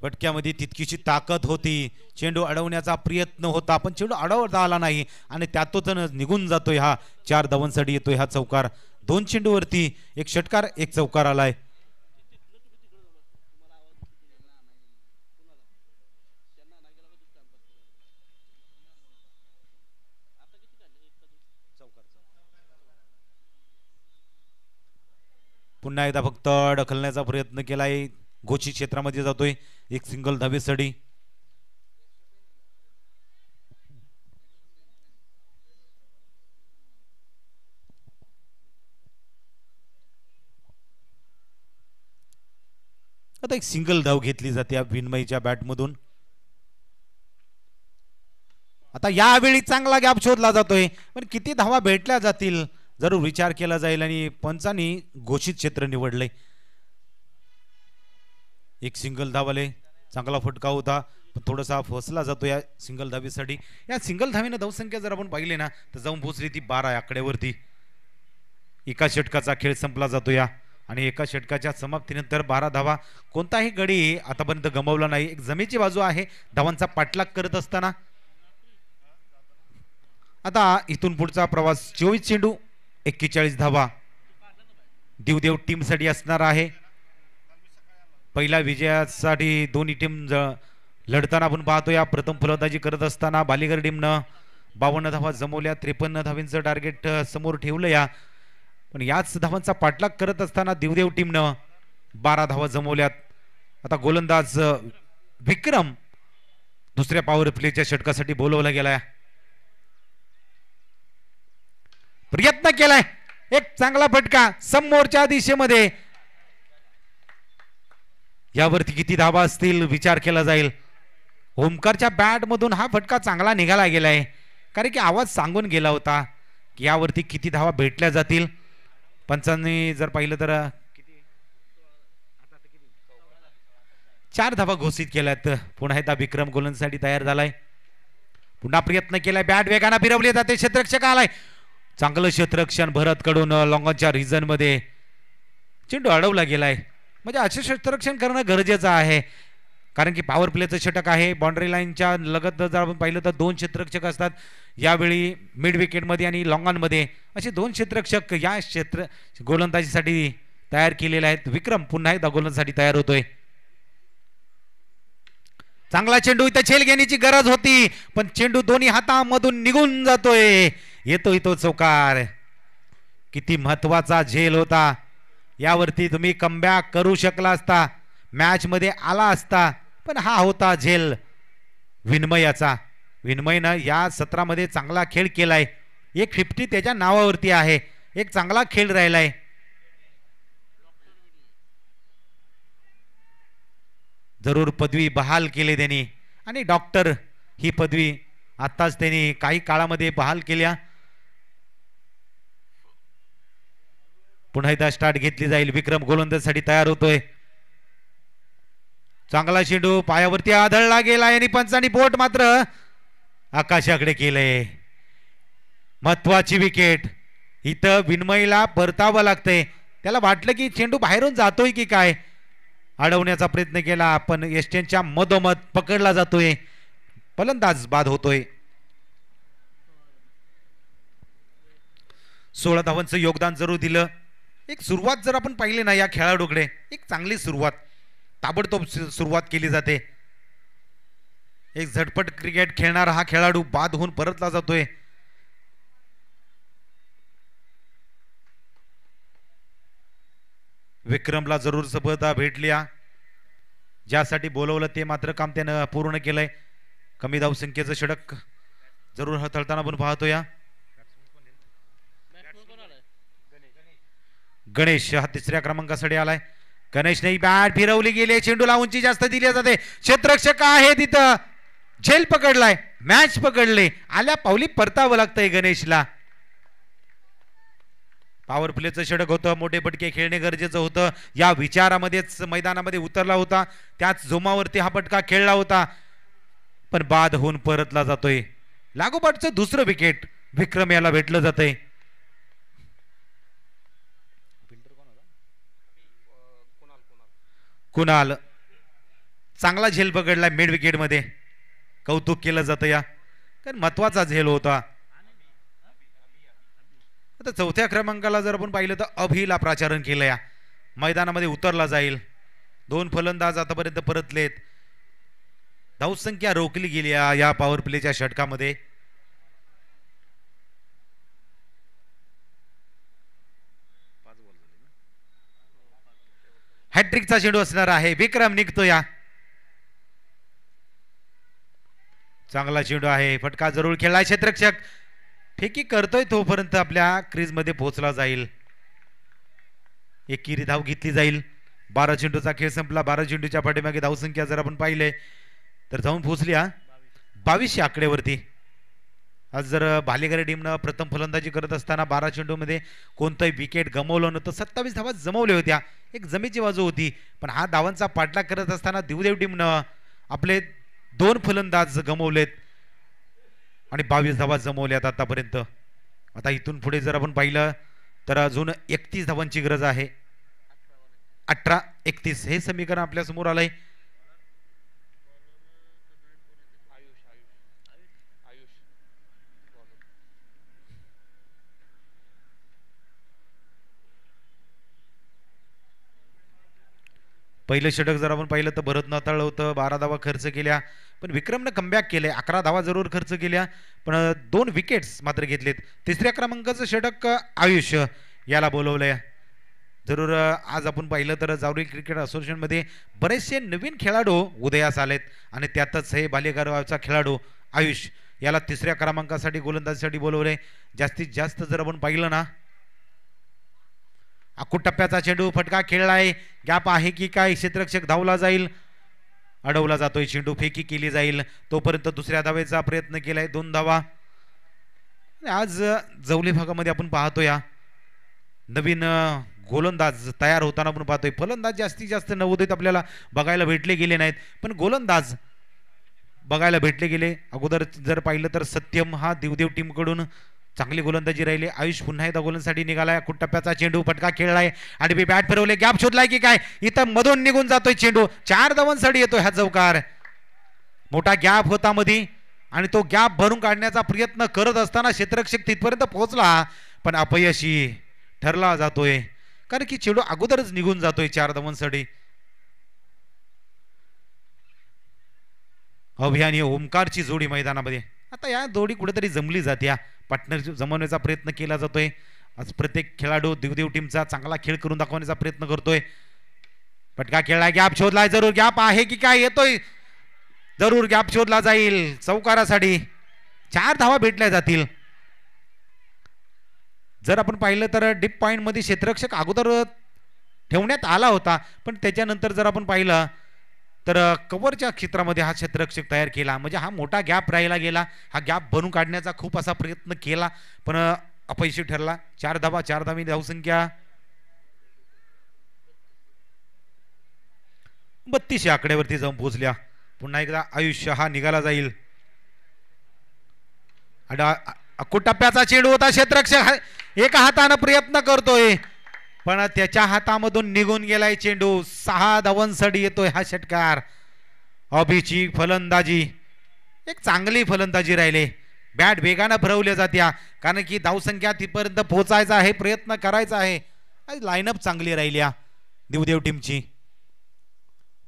फटक्यामध्ये तितकीची ताकद होती. चेंडू अडवण्याचा प्रयत्न होता, पण चेंडू अडवता आला नाही आणि त्यातून निघून जातोय. हा 4 धावांसाठी येतोय हा चौकार. 2 चेंडूवरती 1 षटकार 1 चौकार आलाय. पुन्हा एकदा फक्त ढकलण्याचा प्रयत्न केलाय, घोषित क्षेत्रामध्ये जातोय, एक सिंगल धावेसाठी. आता एक सिंगल धाव घेतली जाते विनमयच्या बॅटमधून. आता यावेळी चांगला गॅप शोधला जातोय, पण किती धावा भेटल्या जातील जरूर विचार केला जाईल आणि पंचांनी घोषित क्षेत्र निवडले. एक सिंगल धावाले, चांगला फटका होता पण थोडासा फसला जातो या सिंगल धावेसाठी. या सिंगल धावेने धावसंख्या जर आपण पाहिली ना तर जाऊन पोहोचली ती 12 आकड्यावरती. एका षटकाचा खेळ संपला जातो या आणि एका षटकाच्या समाप्तीनंतर 12 धावा. कोणताही गडी आतापर्यंत गमावला नाही. एक जमेची बाजू आहे धावांचा पाठलाग करत असताना. आता इथून पुढचा प्रवास 24 चेंडू 41 धावा दिवदेव टीम साठी असणार आहे. पहिल्या विजयासाठी दोन्ही टीम लढताना आपण पाहतो. या प्रथम फलंदाजी करत असताना बालेगर टीमनं 52 धावा जमवल्या, 53 धावांचं टार्गेट समोर ठेवलं या. पण याच धावांचा पाठलाग करत असताना दिवदेव टीमनं 12 धावा जमवल्यात. आता गोलंदाज विक्रम दुसऱ्या पॉवर प्लेच्या षटकासाठी बोलवला गेलाय. प्रयत्न केलाय, एक चांगला फटका समोरच्या दिशेमध्ये. यावरती किती धावा असतील विचार केला जाईल. ओमकारच्या बॅट मधून हा फटका चांगला निघाला गेलाय, कारण की आवाज सांगून गेला होता की यावरती किती धावा भेटल्या जातील. पंचांनी जर पाहिलं तर 4 धावा घोषित केल्यात. पुन्हा एकदा विक्रम गोलंदाजीसाठी तयार झालाय. पुन्हा प्रयत्न केलाय, बॅट वेगाने फिरवली जाते, क्षेत्ररक्षक आलाय, चांगलं क्षेत्ररक्षण भरत कडून लॉंगॉनच्या रिजन मध्ये चेंडू अडवला गेलाय. म्हणजे असे क्षेत्ररक्षण करणं गरजेचं आहे, कारण की पॉवर प्लेचं षटक आहे. बाउंड्री लाईनच्या लगत जर आपण पाहिलं तर 2 क्षेत्ररक्षक असतात. यावेळी मिड विकेटमध्ये आणि लॉंगॉनमध्ये असे 2 क्षेत्ररक्षक या गोलंदाजीसाठी तयार केलेले आहेत. विक्रम पुन्हा एकदा गोलंदाजीसाठी तयार होतोय. चांगला चेंडू, इथं झेल घेण्याची गरज होती पण चेंडू दोन्ही हातामधून निघून जातोय. येतो तो चौकार. किती महत्वाचा झेल होता. यावरती तुम्ही कमबॅक करू शकला असता, मॅच मध्ये आला असता, पण हा होता झेल विनमयाचा. विनमयनं या सत्रामध्ये चांगला खेळ केलाय. एक 50 त्याच्या नावावरती आहे. एक चांगला खेळ राहिलाय. जरूर पदवी बहाल केली त्यांनी आणि डॉक्टर ही पदवी आताच त्यांनी काही काळामध्ये बहाल केल्या. पुन्हा एकदा स्टार्ट घेतली जाईल. विक्रम गोलंदाजीसाठी तयार होतोय. चांगला चेंडू पायावरती आदळला गेला आणि पंचांनी बोट मात्र आकाशाकडे केलंय. महत्वाची विकेट. इथं विनमयला परतावं लागतंय. त्याला वाटलं की चेंडू बाहेरून जातोय की काय, अडवण्याचा प्रयत्न केला पण एस्टेनच्या मधोमध पकडला जातोय. फलंदाज बाद होतोय. 16 धावांचं योगदान जरूर दिलं. एक सुरुवात जर आपण पाहिली ना या खेळाडूकडे, एक चांगली सुरुवात, ताबडतोब सुरुवात केली जाते. एक झटपट क्रिकेट खेळणारा हा खेळाडू बाद होऊन परतला जातोय. विक्रमला जरूर सफलता भेटली. ज्यासाठी बोलवलं ते मात्र काम त्यानं पूर्ण केलंय. कमी धावसंख्येचं षटक जरूर हाताळताना आपण पाहतो. या गणेश हा 3ऱ्या क्रमांकासाठी आलाय. गणेशने बॅट फिरवली गेली, चेंडूला उंची जास्त दिली जाते. क्षेत्ररक्षक आहे तिथं, झेल पकडलाय, मॅच पकडले, आल्या पावली परतावं लागतंय गणेशला. पॉवर प्लेचं षटक होतं, मोठे फटके खेळणे गरजेचं होतं. या विचारामध्येच मैदानामध्ये उतरला होता, त्याच जोमावरती हा फटका खेळला होता पण बाद होऊन परतला जातोय. लागोपाठचं दुसरं विकेट विक्रम याला भेटलं जातंय. कुणाल चांगला झेल पकडला मिड विकेट मध्ये, कौतुक केलं जातं या, कारण महत्वाचा झेल होता. आता 4थ्या क्रमांकाला जर आपण पाहिलं तर अभिला प्राचारण केलं. या मैदानामध्ये उतरला जाईल. 2 फलंदाज आतापर्यंत परतलेत. धावसंख्या रोखली गेली या पॉवर प्लेच्या षटकामध्ये. हॅट्रिकचा चेंडू असणार आहे. विक्रम निघतो या. चांगला चेंडू आहे. फटका जरूर खेळला. क्षेत्ररक्षक फेकी करतोय तोपर्यंत आपल्या क्रीज मध्ये पोहोचला जाईल. एकेरी धाव घेतली जाईल. 12 चेंडूचा खेळ संपला. 12 चेंडूच्या पाठीमागे धावसंख्या जर आपण पाहिले तर जाऊन पोहोचली 2200 आकड्यावरती. आज जर भालेकर टीमनं प्रथम फलंदाजी करत असताना 12 चेंडूमध्ये कोणतंही विकेट गमावलं नव्हतं. 27 धावा जमवल्या होत्या. एक जमेची बाजू होती. पण हा धावांचा पाठलाग करत असताना दिवदेव टीमनं आपले 2 फलंदाज गमावलेत आणि 22 धावा जमवल्यात आतापर्यंत. आता इथून पुढे जर आपण पाहिलं तर अजून 31 धावांची गरज आहे. 18-31 हे समीकरण आपल्या समोर आलंय. पहिलं षटक जर आपण पाहिलं तर भरत नाताळ होतं. 12 धावा खर्च केल्या पण विक्रमनं कमबॅक केले. 11 धावा जरूर खर्च केल्या पण 2 विकेट्स मात्र घेतलेत. तिसऱ्या क्रमांकाचं षटक आयुष याला बोलवलंय. जरूर आज आपण पाहिलं तर जावरी क्रिकेट असोसिएशनमध्ये बरेचसे नवीन खेळाडू उदयास आलेत आणि त्यातच हे बालेगावचा खेळाडू आयुष याला तिसऱ्या क्रमांकासाठी गोलंदाजीसाठी बोलवले. जास्तीत जास्त जर आपण पाहिलं ना अकूट टप्प्याचा चेंडू फटका खेळलाय. गॅप आहे की काय? क्षेत्ररक्षक धावला जाईल. अडवला जातोय चेंडू. फेकी केली जाईल. तोपर्यंत दुसऱ्या धावेचा प्रयत्न केलाय. 2 धावा. आज जवली भागामध्ये आपण पाहतो या नवीन गोलंदाज तयार होताना आपण पाहतोय. फलंदाज जास्तीत जास्त नवोदित आपल्याला बघायला भेटले गेले नाहीत पण गोलंदाज बघायला भेटले गेले. अगोदर जर पाहिलं तर सत्यम हा दिवदेव टीम कडून चांगली गोलंदाजी राहिली. आयुष पुन्हा एकदा गोलंदाजीसाठी निघालाय. अकूट टप्प्याचा चेंडू फटका खेळलाय आणि बॅट फिरवले. गॅप शोधलाय की काय? इथं मधून निघून जातोय चेंडू. 4 धावांसाठी येतोय हा चौकार. मोठा गॅप होता मध्ये आणि तो गॅप भरून काढण्याचा प्रयत्न करत असताना क्षेत्ररक्षक तिथपर्यंत पोहोचला पण अपयशी ठरला जातोय कारण की चेंडू अगोदरच निघून जातोय 4 धावांसाठी. अभियानी ओमकारची जोडी मैदानामध्ये. आता या जोडी कुठेतरी जमली जाते. पार्टनर जमवण्याचा प्रयत्न केला जातोय. आज प्रत्येक खेळाडू दिवदेव टीमचा चांगला खेळ करून दाखवण्याचा प्रयत्न करतोय. फटका खेळलाय. गॅप शोधलाय. जरूर गॅप आहे की काय? येतोय. जरूर गॅप शोधला जाईल चौकारासाठी. 4 धावा भेटल्या जातील. जर आपण पाहिलं तर डीप पॉइंट मध्ये क्षेत्ररक्षक अगोदर ठेवण्यात आला होता पण त्याच्यानंतर जर आपण पाहिलं तर कव्हरच्या क्षेत्रामध्ये हा क्षेत्ररक्षक तयार केला. म्हणजे हा मोठा गॅप राहिला गेला. हा गॅप भरून काढण्याचा खूप असा प्रयत्न केला पण अपयशी ठरला. 4 धावा. 4 धावी धावसंख्या 3200 आकड्यावरती जाऊन पोहोचल्या. पुन्हा एकदा आयुष्य हा निघाला जाईल. अकूट टप्प्याचा चेंडू होता. क्षेत्ररक्षक एका हाताने प्रयत्न करतोय पण त्याच्या हातामधून निघून गेलाय चेंडू. 6 धावांसाठी येतोय हा षटकार. अभिची फलंदाजी एक चांगली फलंदाजी राहिले. बॅट वेगानं फिरवल्या जात्या कारण की धावसंख्या तिथपर्यंत पोहोचायचा आहे. प्रयत्न करायचा आहे. लाईनअप चांगली राहिल्या दिवदेव टीमची.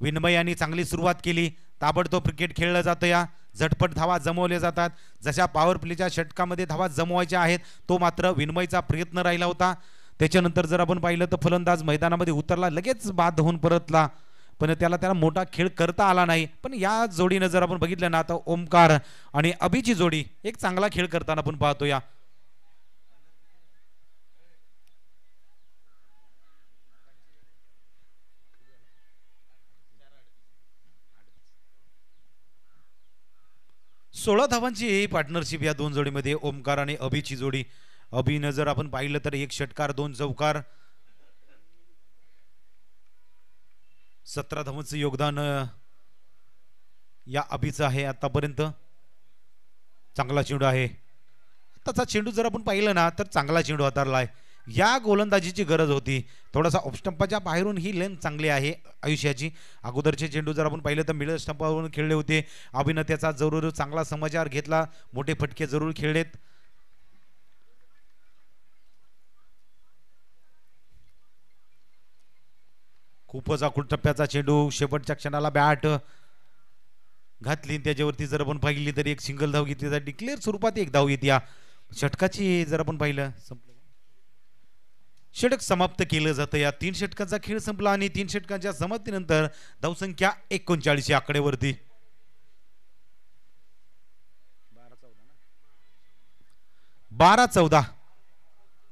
विनमय यांनी चांगली सुरुवात केली. ताबडतोब क्रिकेट खेळलं जातं. या झटपट धावा जमवल्या जातात. जशा पॉवर प्लेच्या षटकामध्ये धावा जमवायच्या आहेत तो मात्र विनमयचा प्रयत्न राहिला होता. त्याच्यानंतर जर आपण पाहिलं तर फलंदाज मैदानामध्ये उतरला. लगेच बाद होऊन परतला पण त्याला मोठा खेळ करता आला नाही. पण या जोडीनं जर आपण बघितलं ना तर ओमकार आणि अभिची जोडी एक चांगला खेळ करताना आपण पाहतो. या सोळा धावांची पार्टनरशिप या 2 जोडीमध्ये ओमकार आणि अभिची जोडी. अभिनं जर आपण पाहिलं तर 1 षटकार 2 चौकार. 17 धावांचं योगदान या अभिचं आहे आतापर्यंत. चांगला चेंडू आहे. आताचा चेंडू जर आपण पाहिलं ना तर चांगला चेंडू हाताळलाय. या गोलंदाजीची गरज होती. थोडासा ऑफ स्टंपाच्या बाहेरून ही लेन चांगली आहे आयुष्याची. अगोदरचे चेंडू जर आपण पाहिलं तर मिडल स्टंपावरून खेळले होते. अभिनं त्याचा जरूर चांगला समाचार घेतला. मोठे फटके जरूर खेळलेत. खूपच अकूट टप्प्याचा चेंडू. शेवटच्या क्षणाला बॅट घातली त्याच्यावरती जर आपण पाहिली तर एक सिंगल धाव घेतली जाते. डिक्लेअर स्वरूपात एक धाव येते. या षटकाची जर आपण पाहिलं षटक समाप्त केलं जातं. या 3 षटकांचा खेळ संपला आणि 3 षटकांच्या समाप्तीनंतर धावसंख्या 39 आकडेवरती. 12-14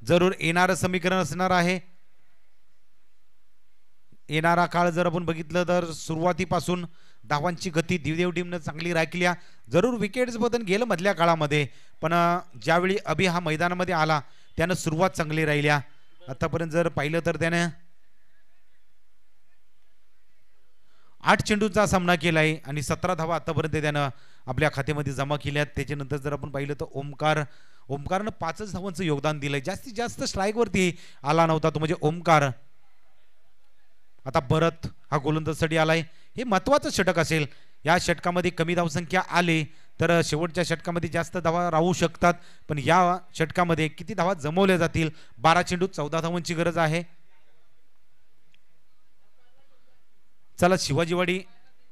जरूर येणारं समीकरण असणार आहे. येणारा काळ जर आपण बघितलं तर सुरुवातीपासून धावांची गती दिवदेव टीमनं चांगली राखल्या. जरूर विकेट्स बदल गेलं मधल्या काळामध्ये, पण ज्यावेळी अभि हा मैदानामध्ये आला त्यानं सुरुवात चांगली राहिल्या. आतापर्यंत जर पाहिलं तर त्यानं 8 चेंडूंचा सामना केला आहे आणि 17 धावा आतापर्यंत त्यानं आपल्या खात्यामध्ये जमा केल्यात. त्याच्यानंतर जर आपण पाहिलं तर ओमकारनं 5 धावांचं योगदान दिलंय. जास्तीत जास्त स्ट्राईकवरती आला नव्हता तो म्हणजे ओमकार. आता भरत हा गोलंदाजसाठी आलाय. हे महत्वाचं षटक असेल. या षटकामध्ये कमी धावसंख्या आली तर शेवटच्या षटकामध्ये जास्त धावा राहू शकतात, पण या षटकामध्ये किती धावा जमवल्या जातील. 12 चेंडूत 14 धावांची गरज आहे. चला शिवाजीवाडी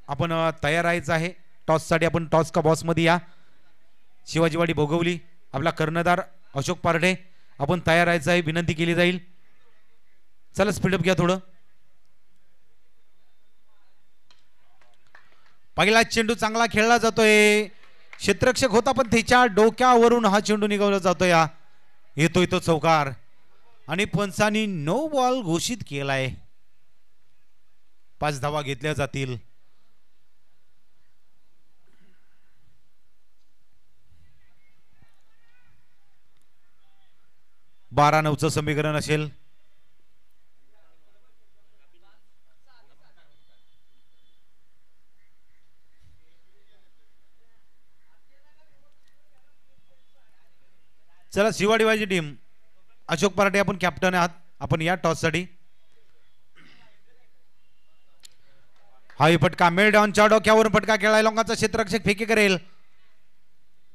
आपण तयार राहायचं आहे. टॉससाठी आपण टॉस का बॉस मध्ये या. शिवाजीवाडी भोगवली आपला कर्णधार अशोक पारडे आपण तयार राहायचं आहे, विनंती केली जाईल. चला स्पीडअप घ्या थोडं. पहिला चेंडू चांगला खेळला जातोय. क्षेत्ररक्षक होता पण त्याच्या डोक्यावरून हा चेंडू निघवला जातोय. येतोय तो चौकार आणि पंचांनी नो बॉल घोषित केलाय. 5 धावा घेतल्या जातील. 12-9चं समीकरण असेल. चला शिवाडीवाची टीम अशोक पराठे आपण कॅप्टन आहात. आपण या टॉस साठी. हा फटका मेलडॉनच्या डोक्यावरून फटका खेळाय. लोकांचा क्षेत्ररक्षक फेकी करेल.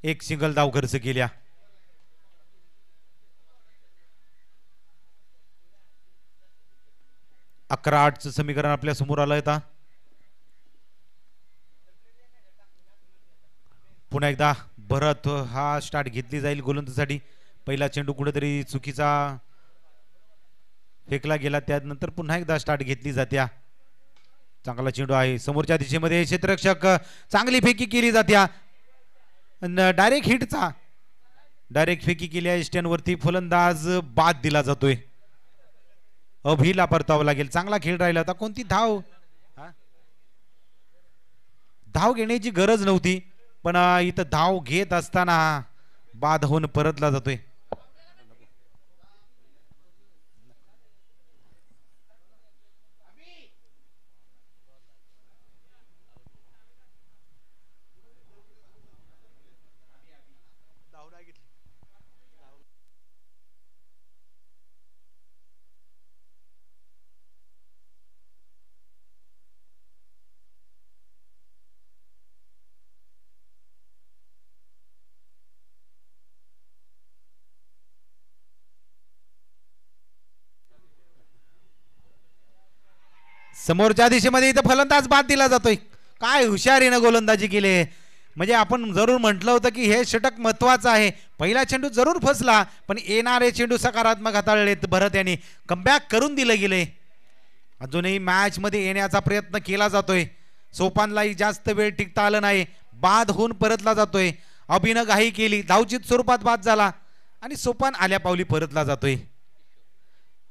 एक सिंगल धाव खर्च केल्या. अकरा 8चं समीकरण आपल्या समोर आलं आहे. पुन्हा एकदा भरत हा स्टार्ट घेतली जाईल गोलंदाजीसाठी. पहिला चेंडू कुठेतरी चुकीचा फेकला गेला, त्यानंतर पुन्हा एकदा स्टार्ट घेतली जात्या. चांगला चेंडू आहे समोरच्या दिशेमध्ये. क्षेत्ररक्षक चांगली फेकी केली जात्या. डायरेक्ट हिटचा डायरेक्ट फेकी केली स्टँडवरती. फलंदाज बाद दिला जातोय. अभिला परतावं लागेल. चांगला खेळ राहिला होता. कोणती धाव घेण्याची गरज नव्हती, पण इथं धाव घेत असताना बाद होऊन परतला जातोय. समोरच्या दिशेमध्ये इथं फलंदाज बाद दिला जातोय. काय हुशारीनं गोलंदाजी केली. म्हणजे आपण जरूर म्हटलं होतं की हे षटक महत्वाचं आहे. पहिला चेंडू जरूर फसला, पण येणारे चेंडू सकारात्मक हाताळलेत. भरत यांनी कमबॅक करून दिले गेले. अजूनही मॅच मध्ये येण्याचा प्रयत्न केला जातोय. सोपानलाही जास्त वेळ टिकता आलं नाही. बाद होऊन परतला जातोय. अभिनं घाई केली. धावचित स्वरूपात बाद झाला आणि सोपान आल्या पावली परतला जातोय.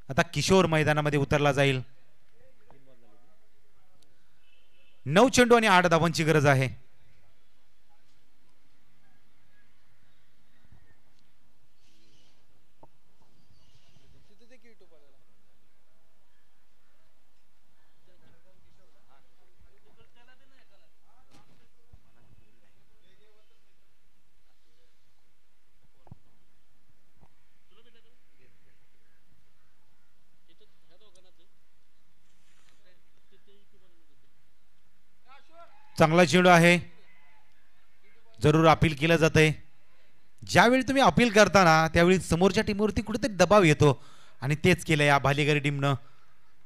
आता किशोर मैदानामध्ये उतरला जाईल. 9 चेंडू आणि 8 धावांची गरज आहे. चांगला चेंडू आहे. जरूर अपील केलं जातंय. ज्यावेळी तुम्ही अपील करताना त्यावेळी समोरच्या टीमवरती कुठेतरी दबाव येतो आणि तेच केलं या भालेगरी टीमनं.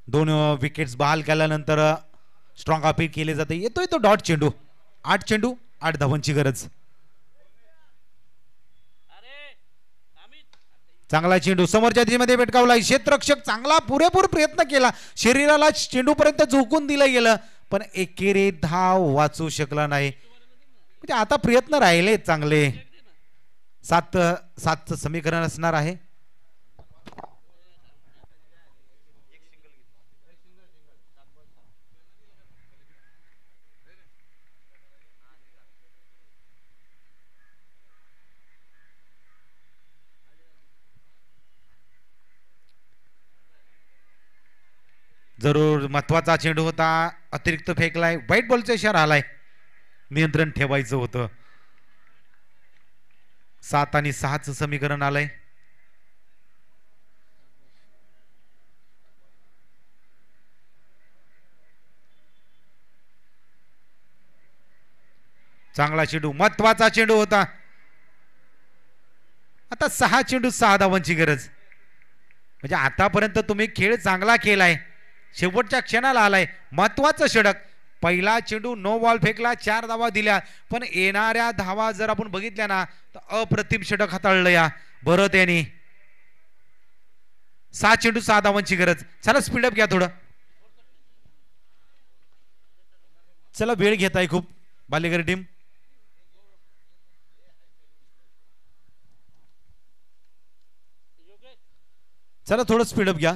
2 विकेट्स बहाल केल्यानंतर स्ट्रॉंग अपील केले जाते. येतोय तो डॉट चेंडू. 8 चेंडू 8 धावांची गरज. चांगला चेंडू समोरच्या दिशेमध्ये पेटकावला, क्षेत्ररक्षक चांगला पुरेपूर प्रयत्न केला, शरीराला चेंडूपर्यंत झोकून दिलं गेलं पण एकेरी धाव वाचू शकला नाही. म्हणजे आता प्रयत्न राहिले चांगले. 7-7चं समीकरण असणार आहे. जरूर महत्वाचा चेंडू होता, अतिरिक्त फेकलाय, वाईट बॉलचा इशारा आलाय, नियंत्रण ठेवायचं होतं. 7 आणि 6चं समीकरण आलंय. चांगला चेंडू, महत्वाचा चेंडू होता. आता 6 चेंडू 6 धावांची गरज. म्हणजे आतापर्यंत तुम्ही खेळ चांगला केलाय, शेवटच्या क्षणाला आलाय, महत्वाचं षटक. पहिला चेंडू नो बॉल फेकला, 4 धावा दिल्या, पण येणाऱ्या धावा जर आपण बघितल्या ना तर अप्रतिम षटक हाताळलं या भरत यांनी. 6 चेंडू 6 धावांची गरज. चला स्पीडअप घ्या थोडं. चला वेळ घेताय खूप बालेकर टीम. चला थोडं स्पीडअप घ्या.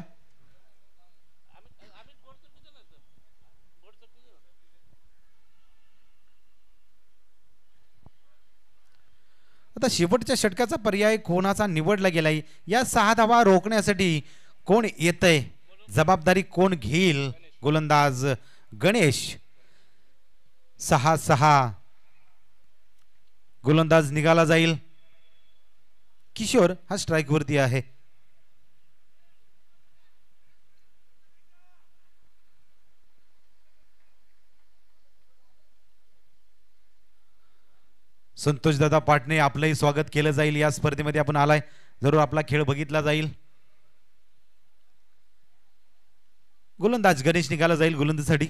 आता शेवटच्या षटकाचा पर्याय कोणाचा निवडला गेलाय, या 6 धावा रोखण्यासाठी कोण येतंय, जबाबदारी कोण घेईल. गोलंदाज गणेश. 6-6 गोलंदाज निघाला जाईल. किशोर हा स्ट्राइक वरती आहे. संतोष दादा पाटणे आपलंही स्वागत केलं जाईल. या स्पर्धेमध्ये आपण आलाय, जरूर आपला खेळ बघितला जाईल. गोलंदाज गणेश निघाला जाईल गोलंदाजीसाठी.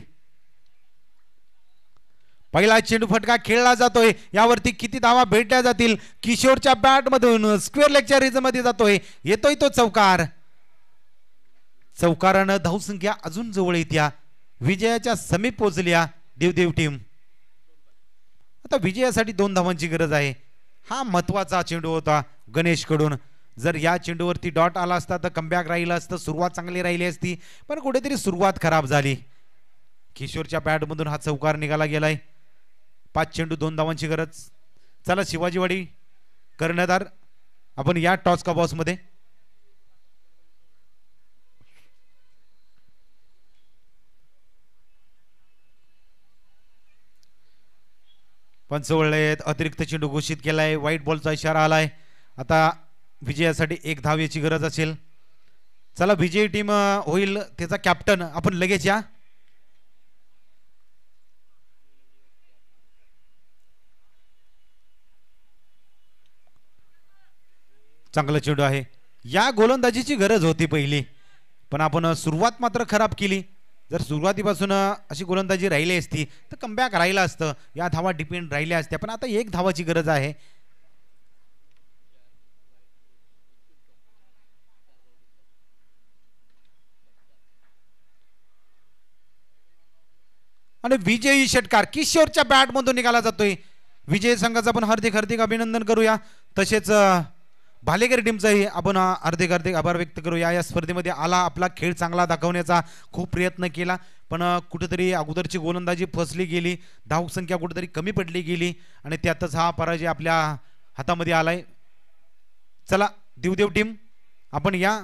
पहिला चेंडू फटका खेळला जातोय, यावरती किती धावा भेटल्या जातील. किशोरच्या बॅट मधून स्क्वेअर लेगच्या रिझ मध्ये जातोय, येतोय तो चौकार. चौकारानं धावसंख्या अजून जवळ येत्या, विजयाच्या समीप पोहोचल्या देवदेव टीम. आता विजयासाठी 2 धावांची गरज आहे. हा महत्वाचा चेंडू होता गणेश कडून. जर या चेंडूवरती डॉट आला असता तर कमबॅक राहिलं असतं, सुरुवात चांगली राहिली असती, पण कुठेतरी सुरुवात खराब झाली. किशोरच्या बॅट मधून हा चौकार निघाला गेलाय. 5 चेंडू 2 धावांची गरज. चला शिवाजीवाडी कर्णधार आपण या टॉस का बॉस मध्ये. पंचवळलेत, अतिरिक्त चेंडू घोषित केलाय, व्हाईट बॉलचा इशारा आलाय. आता विजयासाठी 1 धाव याची गरज असेल. चला विजयी टीम होईल त्याचा कॅप्टन आपण लगेच या. चांगला चेंडू आहे, या गोलंदाजीची गरज होती पहिली, पण आपण सुरुवात मात्र खराब केली. जर सुरुवातीपासून अशी गोलंदाजी राहिली असती तर कमबॅक राहिलं असतं, या धावा डिपेंड राहिल्या असत्या. पण आता 1 धावाची गरज आहे. आणि विजयी षटकार किशोरच्या बॅट मधून निघाला जातोय. विजय संघाचं आपण हार्दिक हार्दिक अभिनंदन करूया. तसेच भालेकर टीमचाही आपण हार्दिक हार्दिक आभार व्यक्त करूया. या स्पर्धेमध्ये आला, आपला खेळ चांगला दाखवण्याचा खूप प्रयत्न केला, पण कुठेतरी अगोदरची गोलंदाजी फसली गेली, धावसंख्या कुठेतरी कमी पडली गेली आणि त्यातच हा पराजय आपल्या हातामध्ये आलाय. चला देवदेव टीम आपण या.